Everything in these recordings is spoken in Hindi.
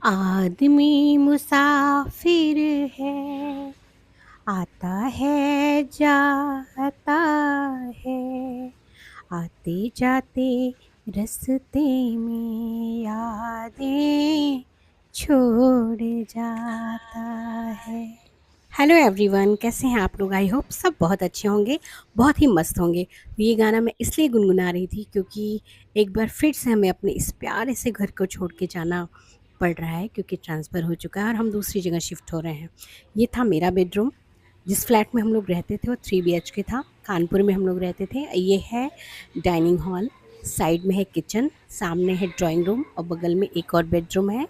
आदमी मुसाफिर है, आता है जाता है, आते जाते रास्ते में यादें छोड़ जाता है। हेलो एवरीवन, कैसे हैं आप लोग? आई होप सब बहुत अच्छे होंगे, बहुत ही मस्त होंगे। तो ये गाना मैं इसलिए गुनगुना रही थी क्योंकि एक बार फिर से हमें अपने इस प्यारे से घर को छोड़ के जाना पड़ रहा है, क्योंकि ट्रांसफ़र हो चुका है और हम दूसरी जगह शिफ्ट हो रहे हैं। ये था मेरा बेडरूम। जिस फ्लैट में हम लोग रहते थे वो 3 बीएचके था। कानपुर में हम लोग रहते थे। ये है डाइनिंग हॉल, साइड में है किचन, सामने है ड्राइंग रूम और बगल में एक और बेडरूम है,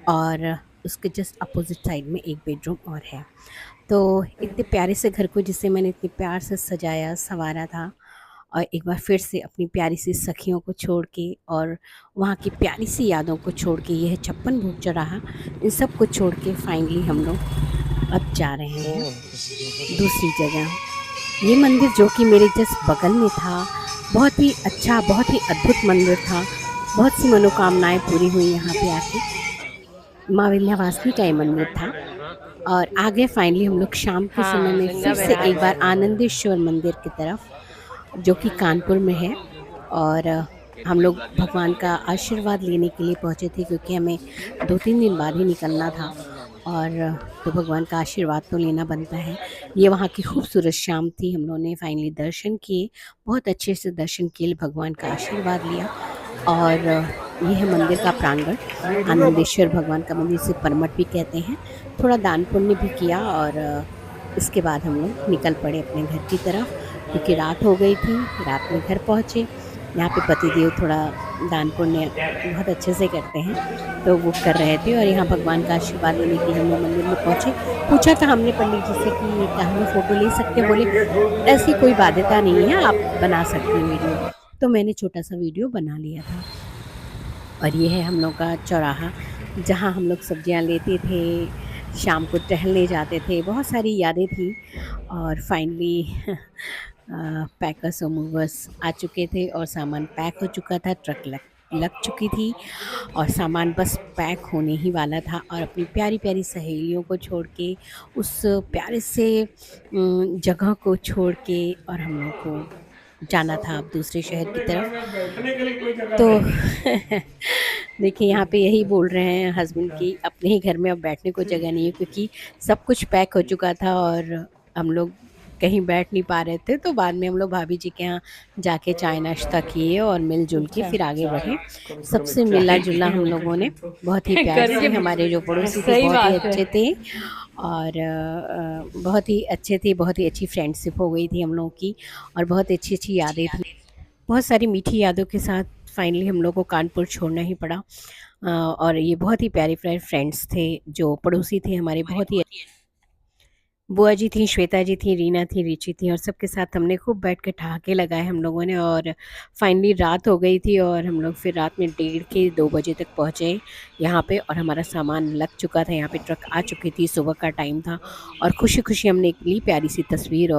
और उसके जस्ट अपोजिट साइड में एक बेडरूम और है। तो इतने प्यारे से घर को, जिसे मैंने इतने प्यार से सजाया संवारा था, और एक बार फिर से अपनी प्यारी सी सखियों को छोड़ के और वहाँ की प्यारी सी यादों को छोड़ के, यह 56 भोग चौराहा, इन सब को छोड़ के फाइनली हम लोग अब जा रहे हैं दूसरी जगह। ये मंदिर जो कि मेरे जस्ट बगल में था, बहुत ही अच्छा, बहुत ही अद्भुत मंदिर था। बहुत सी मनोकामनाएं पूरी हुई यहाँ पे आके। माँ विंध्यवासिनी का ये मंदिर था। और आगे फाइनली हम लोग शाम के समय में फिर से एक बार आनंदेश्वर मंदिर की तरफ, जो कि कानपुर में है। और हम लोग भगवान का आशीर्वाद लेने के लिए पहुँचे थे, क्योंकि हमें 2-3 दिन बाद ही निकलना था, और तो भगवान का आशीर्वाद तो लेना बनता है। ये वहाँ की खूबसूरत शाम थी। हम लोगों ने फाइनली दर्शन किए, बहुत अच्छे से दर्शन किए, भगवान का आशीर्वाद लिया। और ये है मंदिर का प्रांगण, आनंदेश्वर भगवान का मंदिर, इसे परमठ भी कहते हैं। थोड़ा दान पुण्य भी किया और इसके बाद हम लोग निकल पड़े अपने घर की तरफ, क्योंकि रात हो गई थी। रात में घर पहुँचे। यहाँ पे पतिदेव थोड़ा दान पुण्य बहुत अच्छे से करते हैं, तो वो कर रहे थे, और यहाँ भगवान का आशीर्वाद लेने के लिए हम लोग मंदिर में पहुँचे। पूछा था हमने पंडित जी से कि क्या हम फ़ोटो ले सकते हैं? बोले ऐसी कोई बाध्यता नहीं है, आप बना सकते हैं वीडियो। तो मैंने छोटा सा वीडियो बना लिया था। और ये है हम लोग का चौराहा, जहाँ हम लोग सब्जियाँ लेते थे, शाम को टहलने जाते थे। बहुत सारी यादें थी। और फाइनली पैकर्स और मूवर्स आ चुके थे और सामान पैक हो चुका था, ट्रक लग चुकी थी और सामान बस पैक होने ही वाला था। और अपनी प्यारी-प्यारी सहेलियों को छोड़ के, उस प्यारे से जगह को छोड़ के, और हम लोग को जाना था अब दूसरे शहर की तरफ। तो देखिए, यहाँ पे यही बोल रहे हैं हस्बैंड कि अपने ही घर में अब बैठने को जगह नहीं है, क्योंकि सब कुछ पैक हो चुका था और हम लोग कहीं बैठ नहीं पा रहे थे। तो बाद में हम लोग भाभी जी के यहाँ जाके चाय नाश्ता किए और मिल-जुल के फिर आगे बढ़े। सबसे मिला-जुला हम लोगों ने बहुत ही प्यार से। हमारे जो पड़ोसी थे सही बहुत ही बात है। अच्छे थे, और बहुत ही अच्छे थे, बहुत ही अच्छी फ्रेंडशिप हो गई थी हम लोगों की, और बहुत अच्छी-अच्छी यादें थी। बहुत सारी मीठी यादों के साथ फाइनली हम लोग को कानपुर छोड़ना ही पड़ा। और ये बहुत ही प्यारे-प्यारे फ्रेंड्स थे, जो पड़ोसी थे हमारे, बहुत ही बुआ जी थीं, श्वेता जी थीं, रीना थी, रिची थी, और सबके साथ हमने खूब बैठ के ठहाके लगाए हम लोगों ने। और फाइनली रात हो गई थी और हम लोग फिर रात में 1:30 के 2 बजे तक पहुँचे यहाँ पे, और हमारा सामान लग चुका था। यहाँ पे ट्रक आ चुकी थी, सुबह का टाइम था, और खुशी-खुशी हमने एक ली प्यारी सी तस्वीर।